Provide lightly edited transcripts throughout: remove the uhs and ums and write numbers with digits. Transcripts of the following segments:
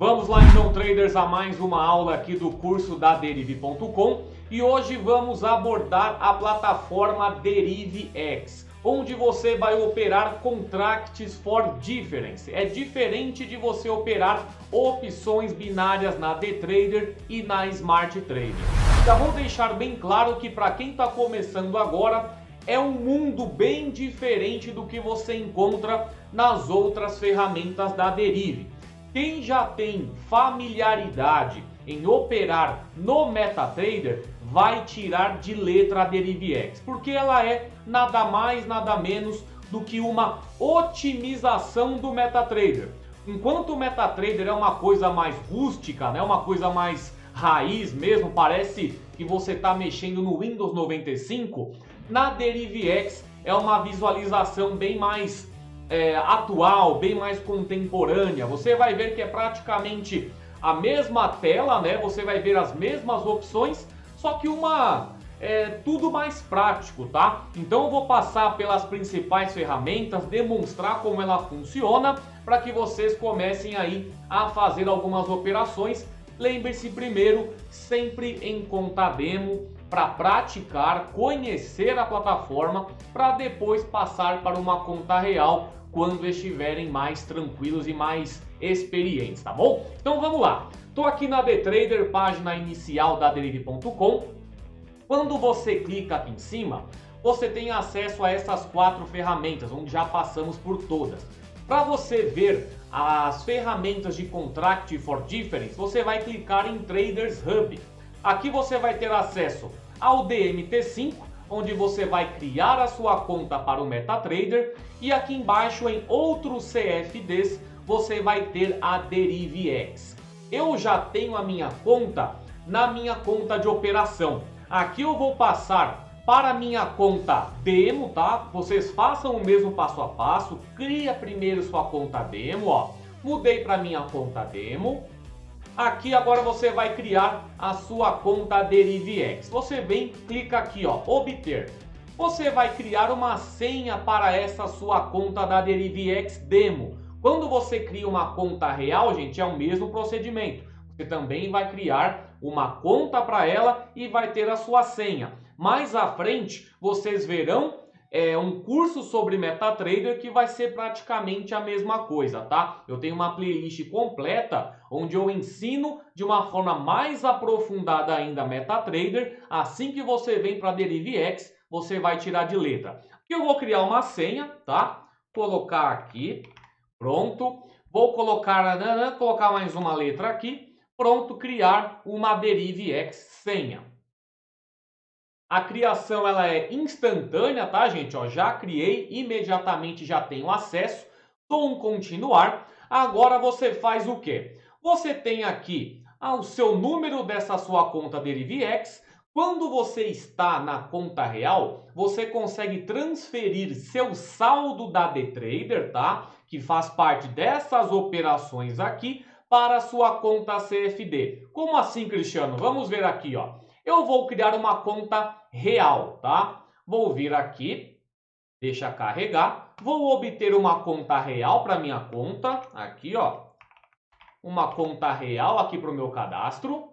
Vamos lá então, traders, a mais uma aula aqui do curso da Derive.com e hoje vamos abordar a plataforma DeriveX, onde você vai operar Contracts for Difference. É diferente de você operar opções binárias na DTrader e na Smart Trader. Já vou deixar bem claro que para quem está começando agora, é um mundo bem diferente do que você encontra nas outras ferramentas da Derive. Quem já tem familiaridade em operar no MetaTrader vai tirar de letra a DeriveX, porque ela é nada mais, nada menos do que uma otimização do MetaTrader. Enquanto o MetaTrader é uma coisa mais rústica, né, uma coisa mais raiz mesmo, parece que você está mexendo no Windows 95, na DeriveX é uma visualização bem mais atual, bem mais contemporânea. Você vai ver que é praticamente a mesma tela, né? Você vai ver as mesmas opções, só que tudo mais prático, tá? Então eu vou passar pelas principais ferramentas, demonstrar como ela funciona, para que vocês comecem aí a fazer algumas operações. Lembre-se primeiro, sempre em conta demo, para praticar, conhecer a plataforma, para depois passar para uma conta real quando estiverem mais tranquilos e mais experientes, tá bom? Então vamos lá. Estou aqui na DTrader, página inicial da Derive.com. Quando você clica aqui em cima, você tem acesso a essas 4 ferramentas, onde já passamos por todas. Para você ver as ferramentas de Contract for Difference, você vai clicar em Traders Hub. Aqui você vai ter acesso ao DMT5, onde você vai criar a sua conta para o MetaTrader, e aqui embaixo em outros CFDs você vai ter a DeriveX. Eu já tenho a minha conta na minha conta de operação. Aqui eu vou passar para a minha conta demo, tá? Vocês façam o mesmo passo a passo, cria primeiro sua conta demo, ó. Mudei para minha conta demo. Aqui agora você vai criar a sua conta DeriveX. Você vem, clica aqui, ó, obter. Você vai criar uma senha para essa sua conta da DeriveX Demo. Quando você cria uma conta real, gente, é o mesmo procedimento. Você também vai criar uma conta para ela e vai ter a sua senha. Mais à frente, vocês verão um curso sobre MetaTrader que vai ser praticamente a mesma coisa, tá? Eu tenho uma playlist completa onde eu ensino de uma forma mais aprofundada ainda MetaTrader. Assim que você vem para DeriveX, você vai tirar de letra. Aqui eu vou criar uma senha, tá? Colocar aqui, pronto. Vou colocar mais uma letra aqui. Pronto, criar uma DeriveX senha. A criação ela é instantânea, tá, gente? Ó, já criei, imediatamente já tenho acesso. Dou um continuar. Agora você faz o quê? Você tem aqui o seu número dessa sua conta DeriveX. Quando você está na conta real, você consegue transferir seu saldo da DTrader, tá? Que faz parte dessas operações aqui, para a sua conta CFD. Como assim, Cristiano? Vamos ver aqui, ó. Eu vou criar uma conta real, tá? Vou vir aqui, deixa carregar, vou obter uma conta real para minha conta, aqui ó, uma conta real aqui para o meu cadastro.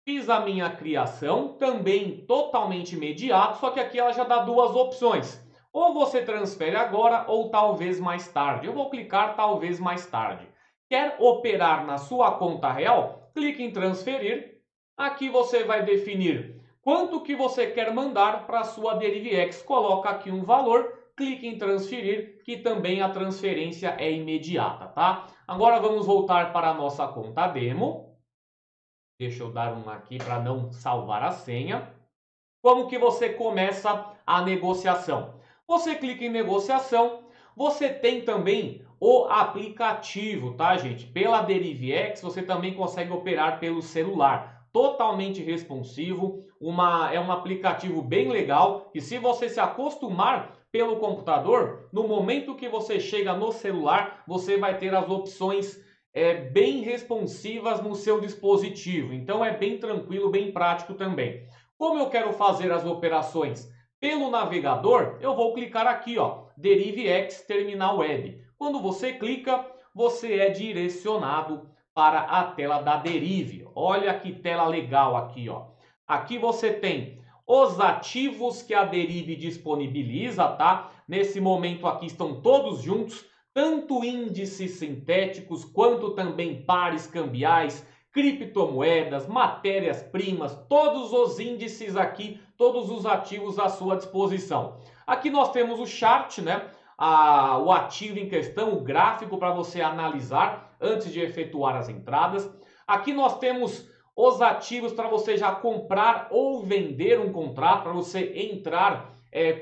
Fiz a minha criação, também totalmente imediato, só que aqui ela já dá duas opções. Ou você transfere agora ou talvez mais tarde. Eu vou clicar talvez mais tarde. Quer operar na sua conta real? Clique em transferir. Aqui você vai definir quanto que você quer mandar para a sua DeriveX. Coloca aqui um valor, clique em transferir, que também a transferência é imediata, tá? Agora vamos voltar para a nossa conta demo. Deixa eu dar um aqui para não salvar a senha. Como que você começa a negociação? Você clica em negociação, você tem também o aplicativo, tá, gente? Pela DeriveX você também consegue operar pelo celular. Totalmente responsivo, é um aplicativo bem legal e se você se acostumar pelo computador, no momento que você chega no celular, você vai ter as opções bem responsivas no seu dispositivo. Então é bem tranquilo, bem prático também. Como eu quero fazer as operações pelo navegador, eu vou clicar aqui, ó, DeriveX Terminal Web. Quando você clica, você é direcionado para a tela da Derive. Olha que tela legal aqui, ó. Aqui você tem os ativos que a Derive disponibiliza, tá? Nesse momento aqui estão todos juntos, tanto índices sintéticos quanto também pares cambiais, criptomoedas, matérias-primas, todos os índices aqui, todos os ativos à sua disposição. Aqui nós temos o chart, né? O ativo em questão, o gráfico para você analisar antes de efetuar as entradas. Aqui nós temos os ativos para você já comprar ou vender um contrato, para você entrar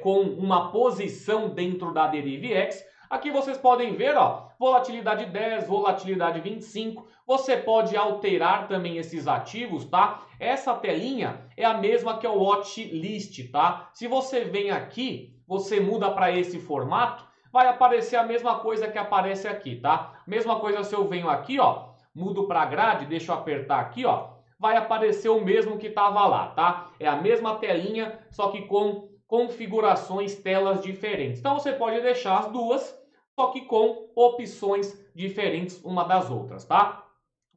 com uma posição dentro da DeriveX. Aqui vocês podem ver, ó, volatilidade 10, volatilidade 25. Você pode alterar também esses ativos, tá? Essa telinha é a mesma que é o Watch List, tá? Se você vem aqui, você muda para esse formato, vai aparecer a mesma coisa que aparece aqui, tá? Mesma coisa se eu venho aqui, ó, mudo para grade, deixa eu apertar aqui, ó, vai aparecer o mesmo que estava lá, tá? É a mesma telinha, só que com configurações, telas diferentes. Então você pode deixar as duas, só que com opções diferentes uma das outras, tá?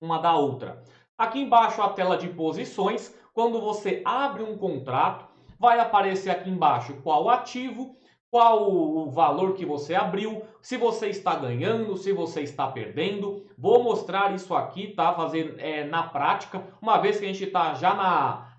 Uma da outra. Aqui embaixo a tela de posições. Quando você abre um contrato, vai aparecer aqui embaixo qual ativo, qual o valor que você abriu, se você está ganhando, se você está perdendo. Vou mostrar isso aqui, tá? Fazer na prática. Uma vez que a gente está já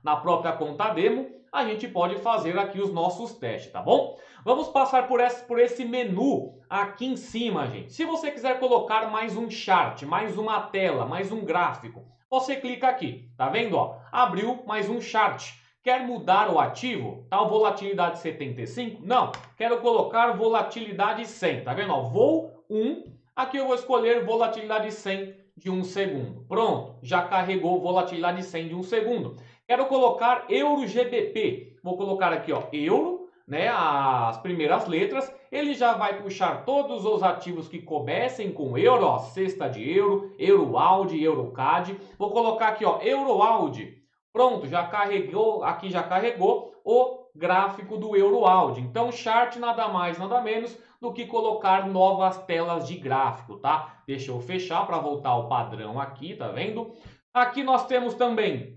na própria conta demo, a gente pode fazer aqui os nossos testes, tá bom? Vamos passar por esse menu aqui em cima, gente. Se você quiser colocar mais um chart, mais uma tela, mais um gráfico, você clica aqui, tá vendo? Ó, abriu mais um chart. Quer mudar o ativo? Tá, volatilidade 75? Não, quero colocar volatilidade 100, tá vendo? Ó, voo 1, aqui eu vou escolher volatilidade 100 de 1 segundo. Pronto, já carregou volatilidade 100 de 1 segundo. Quero colocar euro GBP. Vou colocar aqui, ó, euro, né, as primeiras letras. Ele já vai puxar todos os ativos que comecem com euro, ó, cesta de euro, EuroAUD, EuroCAD. Vou colocar aqui, ó, EuroAUD. Pronto, já carregou, aqui já carregou o gráfico do EuroAUD. Então, chart nada mais, nada menos do que colocar novas telas de gráfico, tá? Deixa eu fechar para voltar ao padrão aqui, tá vendo? Aqui nós temos também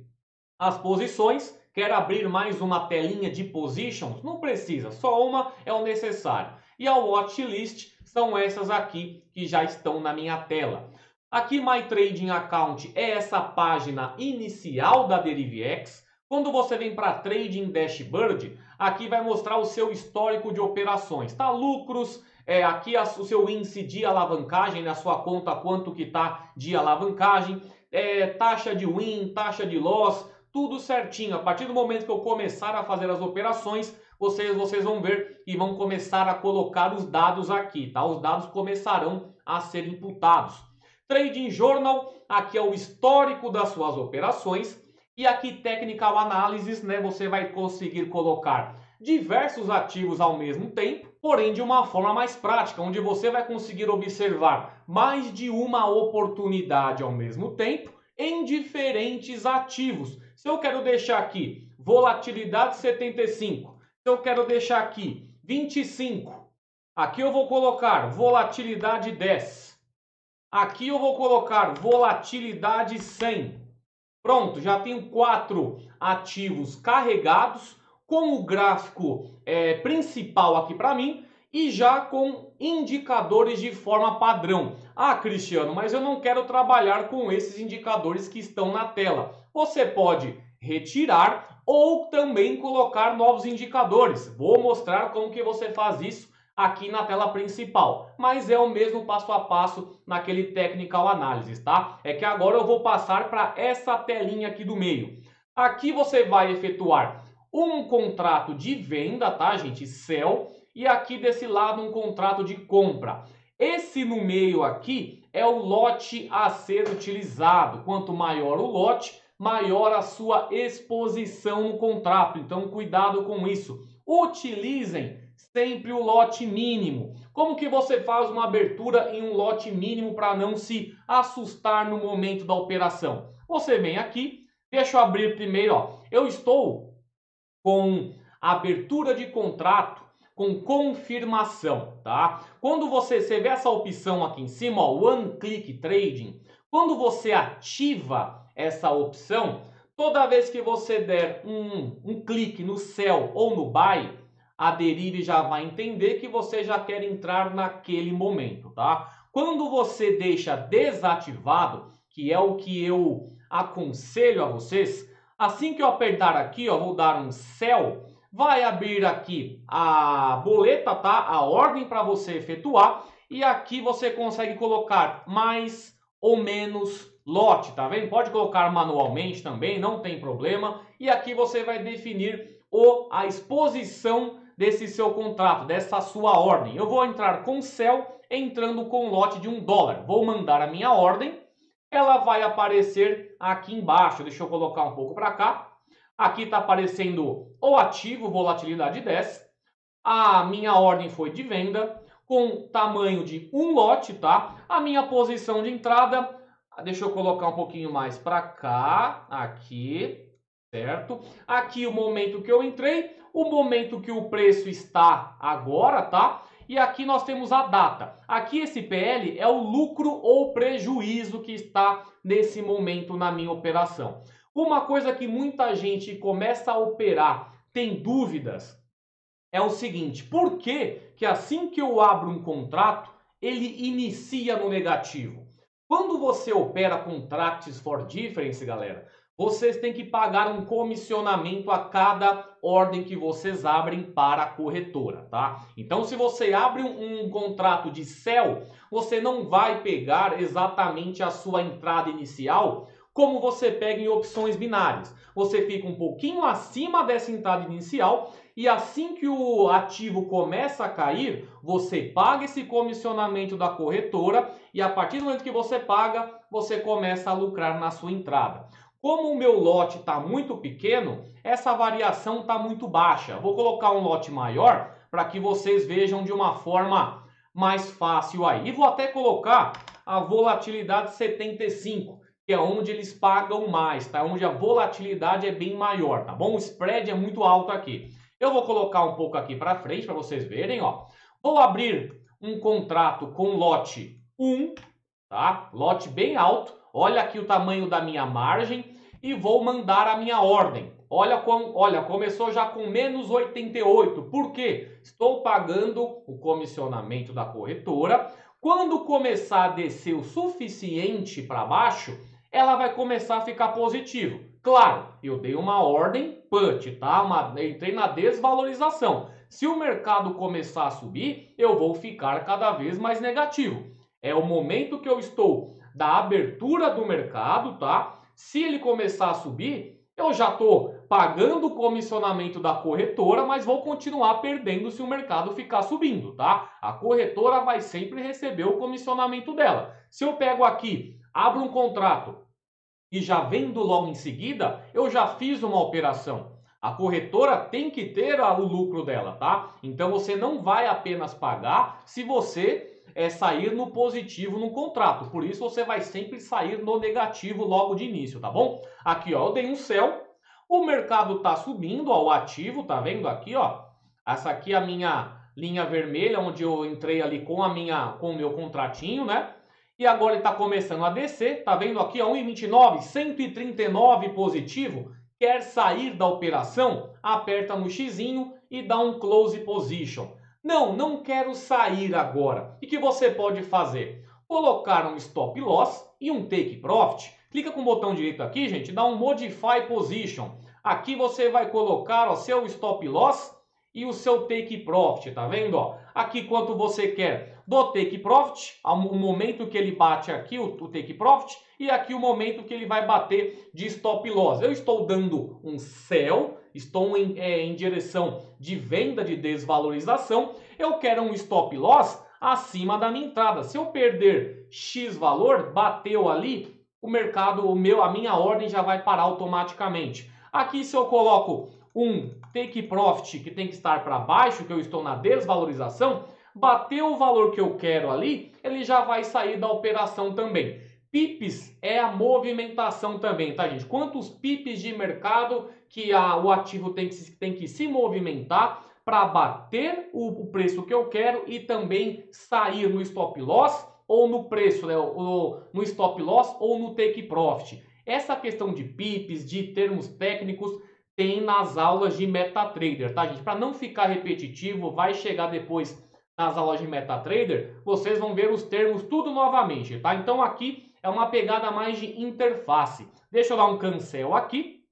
as posições. Quer abrir mais uma telinha de positions? Não precisa, só uma é o necessário. E a watch list são essas aqui que já estão na minha tela. Aqui My Trading Account é essa página inicial da DeriveX. Quando você vem para Trading Dashboard, aqui vai mostrar o seu histórico de operações, tá? Lucros, aqui o seu índice de alavancagem, na sua conta quanto que tá de alavancagem, taxa de win, taxa de loss, tudo certinho. A partir do momento que eu começar a fazer as operações, vocês vão ver e vão começar a colocar os dados aqui, tá? Os dados começarão a ser imputados. Trading Journal, aqui é o histórico das suas operações. E aqui Technical Analysis, né? Você vai conseguir colocar diversos ativos ao mesmo tempo, porém de uma forma mais prática, onde você vai conseguir observar mais de uma oportunidade ao mesmo tempo em diferentes ativos. Se eu quero deixar aqui volatilidade 75, se eu quero deixar aqui 25, aqui eu vou colocar volatilidade 10. Aqui eu vou colocar volatilidade 100. Pronto, já tenho 4 ativos carregados com o gráfico principal aqui para mim e já com indicadores de forma padrão. Ah, Cristiano, mas eu não quero trabalhar com esses indicadores que estão na tela. Você pode retirar ou também colocar novos indicadores. Vou mostrar como que você faz isso aqui na tela principal, mas é o mesmo passo a passo naquele Technical Analysis, tá? É que agora eu vou passar para essa telinha aqui do meio. Aqui você vai efetuar um contrato de venda, tá, gente? Sell. E aqui desse lado um contrato de compra. Esse no meio aqui é o lote a ser utilizado. Quanto maior o lote, maior a sua exposição no contrato. Então cuidado com isso. Utilizem sempre o lote mínimo. Como que você faz uma abertura em um lote mínimo para não se assustar no momento da operação? Você vem aqui, deixa eu abrir primeiro, ó. Eu estou com a abertura de contrato com confirmação, tá? Quando você vê essa opção aqui em cima, ó, One Click Trading, quando você ativa essa opção, toda vez que você der um clique no sell ou no buy, a Derive já vai entender que você já quer entrar naquele momento, tá? Quando você deixa desativado, que é o que eu aconselho a vocês, assim que eu apertar aqui, ó, vou dar um sell, vai abrir aqui a boleta, tá? A ordem para você efetuar e aqui você consegue colocar mais ou menos lote, tá vendo? Pode colocar manualmente também, não tem problema. E aqui você vai definir a exposição desse seu contrato, dessa sua ordem. Eu vou entrar com sell, entrando com lote de $1. Vou mandar a minha ordem, ela vai aparecer aqui embaixo. Deixa eu colocar um pouco para cá. Aqui está aparecendo o ativo, volatilidade 10. A minha ordem foi de venda com tamanho de um lote, tá? A minha posição de entrada, deixa eu colocar um pouquinho mais para cá, aqui, certo? Aqui o momento que eu entrei, o momento que o preço está agora, tá? E aqui nós temos a data. Aqui esse PL é o lucro ou prejuízo que está nesse momento na minha operação. Uma coisa que muita gente começa a operar, tem dúvidas, é o seguinte: por que que assim que eu abro um contrato, ele inicia no negativo? Quando você opera contracts for difference, galera, vocês têm que pagar um comissionamento a cada ordem que vocês abrem para a corretora, tá? Então, se você abre um contrato de sell, você não vai pegar exatamente a sua entrada inicial como você pega em opções binárias. Você fica um pouquinho acima dessa entrada inicial e assim que o ativo começa a cair, você paga esse comissionamento da corretora e a partir do momento que você paga, você começa a lucrar na sua entrada. Como o meu lote está muito pequeno, essa variação está muito baixa. Vou colocar um lote maior para que vocês vejam de uma forma mais fácil aí. E vou até colocar a volatilidade 75, que é onde eles pagam mais, tá? Onde a volatilidade é bem maior, tá bom? O spread é muito alto aqui. Eu vou colocar um pouco aqui para frente para vocês verem, ó. Vou abrir um contrato com lote 1, tá? Lote bem alto. Olha aqui o tamanho da minha margem e vou mandar a minha ordem. Olha, começou já com menos 88. Por quê? Estou pagando o comissionamento da corretora. Quando começar a descer o suficiente para baixo, ela vai começar a ficar positivo. Claro, eu dei uma ordem put, tá? Entrei na desvalorização. Se o mercado começar a subir, eu vou ficar cada vez mais negativo. É o momento que eu estou da abertura do mercado, tá? Se ele começar a subir, eu já estou pagando o comissionamento da corretora, mas vou continuar perdendo se o mercado ficar subindo, tá? A corretora vai sempre receber o comissionamento dela. Se eu pego aqui, abro um contrato e já vendo logo em seguida, eu já fiz uma operação. A corretora tem que ter o lucro dela, tá? Então você não vai apenas pagar se você sair no positivo no contrato. Por isso você vai sempre sair no negativo logo de início, tá bom? Aqui, ó, eu dei um sell, o mercado tá subindo, ó, o ativo, tá vendo aqui, ó? Essa aqui é a minha linha vermelha, onde eu entrei ali com o meu contratinho, né? E agora ele está começando a descer, tá vendo aqui, ó, 1,29, 139 positivo. Quer sair da operação? Aperta no xizinho e dá um close position. Não quero sair agora. E o que você pode fazer? Colocar um stop loss e um take profit. Clica com o botão direito aqui, gente, dá um modify position. Aqui você vai colocar o seu stop loss e o seu take profit, tá vendo? Ó? Aqui quanto você quer do take profit, o momento que ele bate aqui o take profit, e aqui o momento que ele vai bater de stop loss. Eu estou dando um sell, estou em direção de venda de desvalorização, eu quero um stop loss acima da minha entrada. Se eu perder X valor, bateu ali, o mercado, a minha ordem já vai parar automaticamente. Aqui se eu coloco um take profit que tem que estar para baixo, que eu estou na desvalorização, bateu o valor que eu quero ali, ele já vai sair da operação também. Pips é a movimentação também, tá, gente? Quantos pips de mercado que o ativo tem que se movimentar para bater o preço que eu quero e também sair no stop loss ou no preço, né, no stop loss ou no take profit. Essa questão de pips, de termos técnicos, tem nas aulas de MetaTrader, tá, gente? Para não ficar repetitivo, vai chegar depois nas aulas de MetaTrader, vocês vão ver os termos tudo novamente, tá? Então aqui é uma pegada mais de interface. Deixa eu dar um cancel aqui.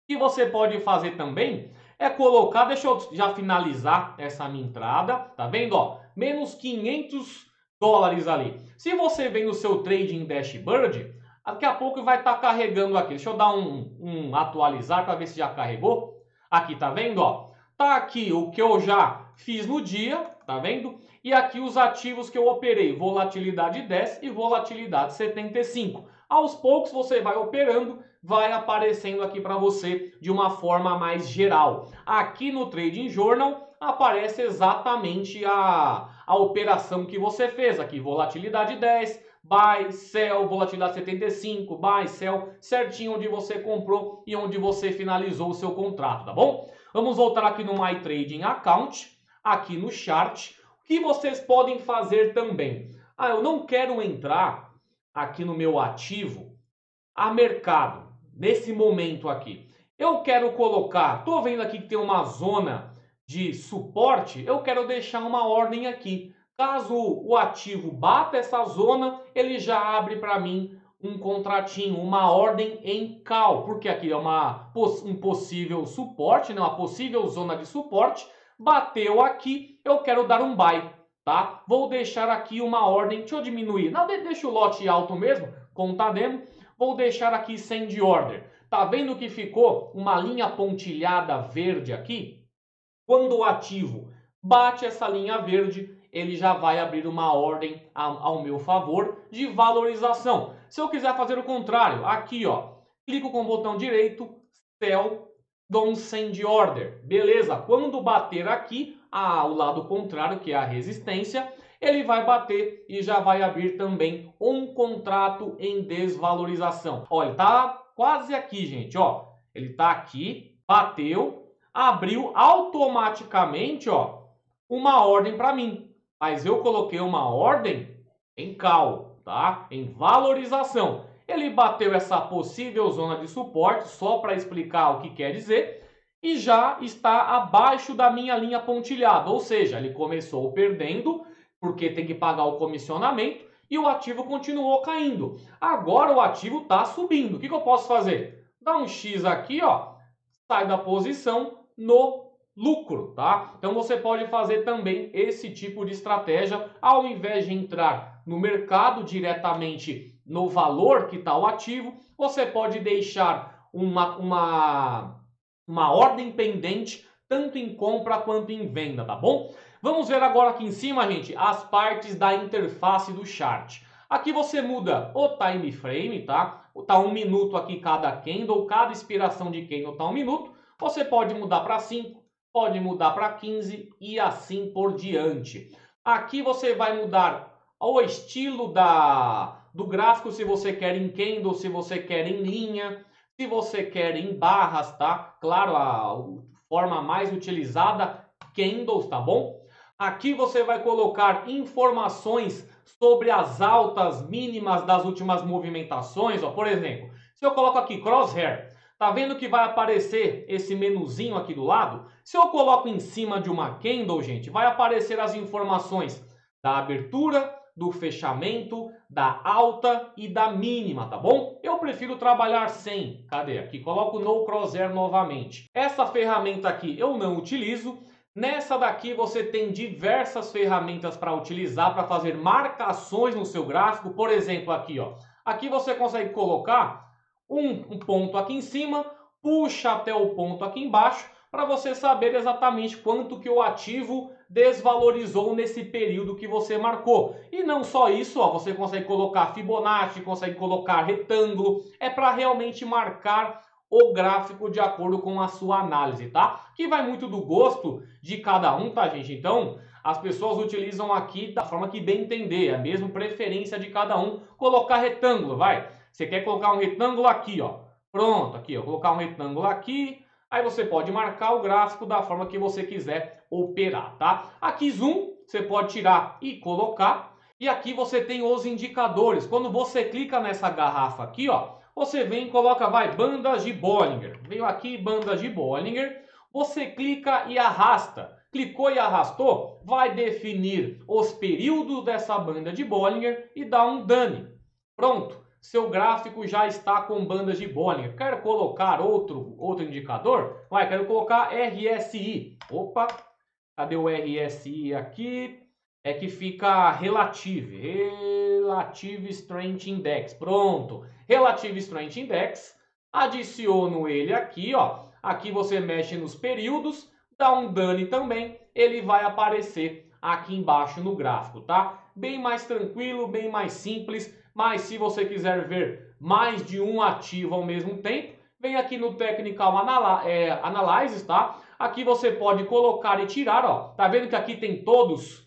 O que você pode fazer também é colocar, deixa eu já finalizar essa minha entrada, tá vendo, ó? Menos 500 dólares ali. Se você vem no seu trading dashboard, daqui a pouco vai estar carregando aqui. Deixa eu dar um atualizar para ver se já carregou. Aqui, tá vendo, ó? Tá aqui o que eu já fiz no dia, tá vendo? E aqui os ativos que eu operei, volatilidade 10 e volatilidade 75. Aos poucos você vai operando, vai aparecendo aqui para você de uma forma mais geral. Aqui no Trading Journal aparece exatamente a operação que você fez. Aqui, volatilidade 10, buy, sell, volatilidade 75, buy, sell, certinho onde você comprou e onde você finalizou o seu contrato, tá bom? Vamos voltar aqui no My Trading Account, aqui no chart. O que vocês podem fazer também? Eu não quero entrar aqui no meu ativo a mercado, nesse momento aqui. Eu quero colocar, tô vendo aqui que tem uma zona de suporte, eu quero deixar uma ordem aqui. Caso o ativo bata essa zona, ele já abre para mim um contratinho, uma ordem em call, porque aqui é um possível suporte, né? Uma possível zona de suporte. Bateu aqui, eu quero dar um buy, tá? Vou deixar aqui uma ordem, deixa eu diminuir, não, deixa o lote alto mesmo, como tá dentro. Vou deixar aqui send order. Tá vendo que ficou uma linha pontilhada verde aqui? Quando o ativo bate essa linha verde, ele já vai abrir uma ordem ao meu favor de valorização. Se eu quiser fazer o contrário, aqui ó, clico com o botão direito, sell, dou um send order. Beleza, quando bater aqui, ao lado contrário, que é a resistência, ele vai bater e já vai abrir também um contrato em desvalorização. Olha, tá quase aqui, gente, ó. Ele tá aqui, bateu, abriu automaticamente, ó, uma ordem para mim. Mas eu coloquei uma ordem em call, tá? Em valorização. Ele bateu essa possível zona de suporte, só para explicar o que quer dizer, e já está abaixo da minha linha pontilhada. Ou seja, ele começou perdendo, porque tem que pagar o comissionamento, e o ativo continuou caindo. Agora o ativo está subindo. O que eu posso fazer? Dá um X aqui, ó, sai da posição no lucro, tá? Então você pode fazer também esse tipo de estratégia, ao invés de entrar no mercado diretamente no valor que está o ativo, você pode deixar uma ordem pendente, tanto em compra quanto em venda, tá bom? Vamos ver agora aqui em cima, gente, as partes da interface do chart. Aqui você muda o time frame, tá? Tá 1 minuto aqui cada candle, cada expiração de candle tá 1 minuto. Você pode mudar para 5, pode mudar para 15 e assim por diante. Aqui você vai mudar o estilo do gráfico, se você quer em candle, se você quer em linha, se você quer em barras, tá? Claro, a forma mais utilizada, candles, tá bom? Aqui você vai colocar informações sobre as altas mínimas das últimas movimentações. Ó. Por exemplo, se eu coloco aqui crosshair, tá vendo que vai aparecer esse menuzinho aqui do lado? Se eu coloco em cima de uma candle, gente, vai aparecer as informações da abertura, do fechamento, da alta e da mínima, tá bom? Eu prefiro trabalhar sem. Cadê? Aqui, coloco no crosshair novamente. Essa ferramenta aqui eu não utilizo. Nessa daqui você tem diversas ferramentas para utilizar para fazer marcações no seu gráfico. Por exemplo, aqui, ó. Aqui você consegue colocar um ponto aqui em cima, puxa até o ponto aqui embaixo, para você saber exatamente quanto que o ativo desvalorizou nesse período que você marcou. E não só isso, ó, você consegue colocar Fibonacci, consegue colocar retângulo, é para realmente marcar o gráfico de acordo com a sua análise, tá? Que vai muito do gosto de cada um, tá, gente? Então, as pessoas utilizam aqui da forma que bem entender, é a mesma preferência de cada um. Colocar retângulo, vai. Você quer colocar um retângulo aqui, ó. Pronto, aqui, ó. Colocar um retângulo aqui. Aí você pode marcar o gráfico da forma que você quiser operar, tá? Aqui zoom, você pode tirar e colocar. E aqui você tem os indicadores. Quando você clica nessa garrafa aqui, ó, você vem e coloca, bandas de Bollinger. Veio aqui, bandas de Bollinger. Você clica e arrasta. Clicou e arrastou, vai definir os períodos dessa banda de Bollinger e dá um done. Pronto, seu gráfico já está com bandas de Bollinger. Quero colocar outro indicador? Quero colocar RSI. Opa, cadê o RSI aqui? É que fica Relative Strength Index. Pronto, Relative Strength Index. Adiciono ele aqui, ó. Aqui você mexe nos períodos, dá um done também, ele vai aparecer aqui embaixo no gráfico, tá? Bem mais tranquilo, bem mais simples, mas se você quiser ver mais de um ativo ao mesmo tempo, vem aqui no Technical Analysis, tá? Aqui você pode colocar e tirar, ó. Tá vendo que aqui tem todos?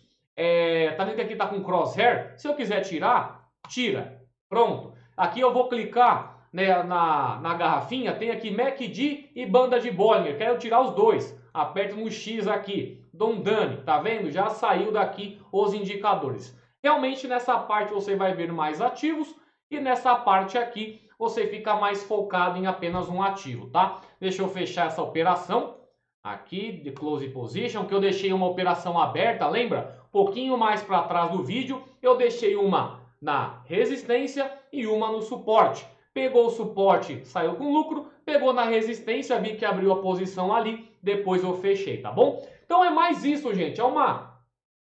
Tá vendo que aqui tá com crosshair? Se eu quiser tirar, tira. Pronto. Aqui eu vou clicar, né, na garrafinha, tem aqui MACD e banda de Bollinger. Quero tirar os dois. Aperto no X aqui, dou um done, tá vendo? Já saiu daqui os indicadores. Realmente nessa parte você vai ver mais ativos e nessa parte aqui você fica mais focado em apenas um ativo, tá? Deixa eu fechar essa operação aqui de Close Position, que eu deixei uma operação aberta, lembra? Um pouquinho mais para trás do vídeo, eu deixei uma na resistência e uma no suporte. Pegou o suporte, saiu com lucro, pegou na resistência, vi que abriu a posição ali, depois eu fechei, tá bom? Então é mais isso, gente, é uma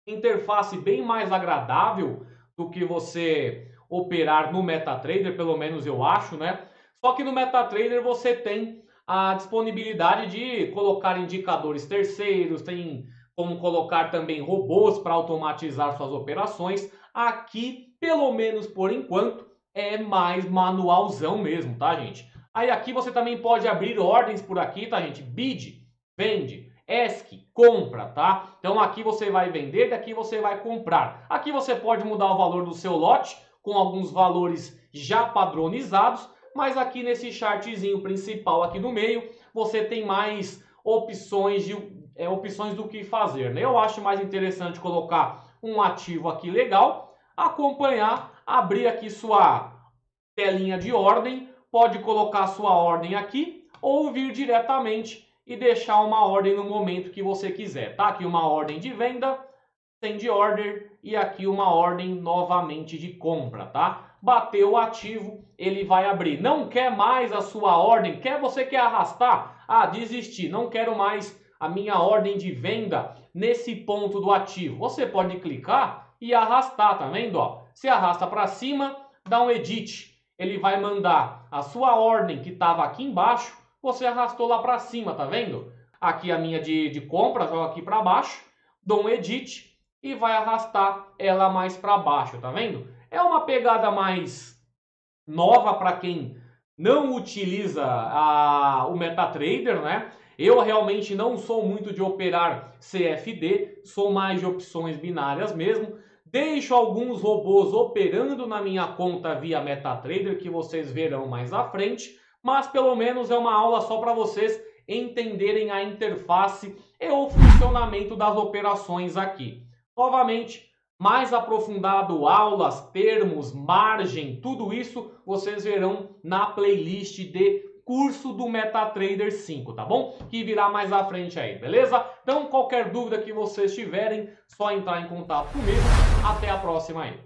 interface bem mais agradável do que você operar no MetaTrader, pelo menos eu acho, né? Só que no MetaTrader você tem a disponibilidade de colocar indicadores terceiros, tem como colocar também robôs para automatizar suas operações. Aqui, pelo menos por enquanto, é mais manualzão mesmo, tá, gente? Aí aqui você também pode abrir ordens por aqui, tá, gente? Bid, vende, ESC, compra, tá? Então aqui você vai vender, daqui você vai comprar. Aqui você pode mudar o valor do seu lote com alguns valores já padronizados, mas aqui nesse chartzinho principal aqui no meio, você tem mais opções do que fazer, né? Eu acho mais interessante colocar um ativo aqui legal, acompanhar, abrir aqui sua telinha de ordem, pode colocar sua ordem aqui ou vir diretamente e deixar uma ordem no momento que você quiser, tá? Aqui uma ordem de venda, send order e aqui uma ordem novamente de compra, tá? Bateu o ativo, ele vai abrir. Não quer mais a sua ordem? Você quer arrastar? Ah, desisti, não quero mais a minha ordem de venda nesse ponto do ativo. Você pode clicar e arrastar, tá vendo? Ó, você arrasta para cima, dá um edit. Ele vai mandar a sua ordem que estava aqui embaixo, você arrastou lá para cima, tá vendo? Aqui a minha de compra, jogo aqui para baixo, dou um edit e vai arrastar ela mais para baixo, tá vendo? É uma pegada mais nova para quem não utiliza o MetaTrader, né? Eu realmente não sou muito de operar CFD, sou mais de opções binárias mesmo. Deixo alguns robôs operando na minha conta via MetaTrader, que vocês verão mais à frente, mas pelo menos é uma aula só para vocês entenderem a interface e o funcionamento das operações aqui. Novamente, mais aprofundado, aulas, termos, margem, tudo isso vocês verão na playlist de curso do MetaTrader 5, tá bom? Que virá mais à frente aí, beleza? Então, qualquer dúvida que vocês tiverem, só entrar em contato comigo. Até a próxima aí.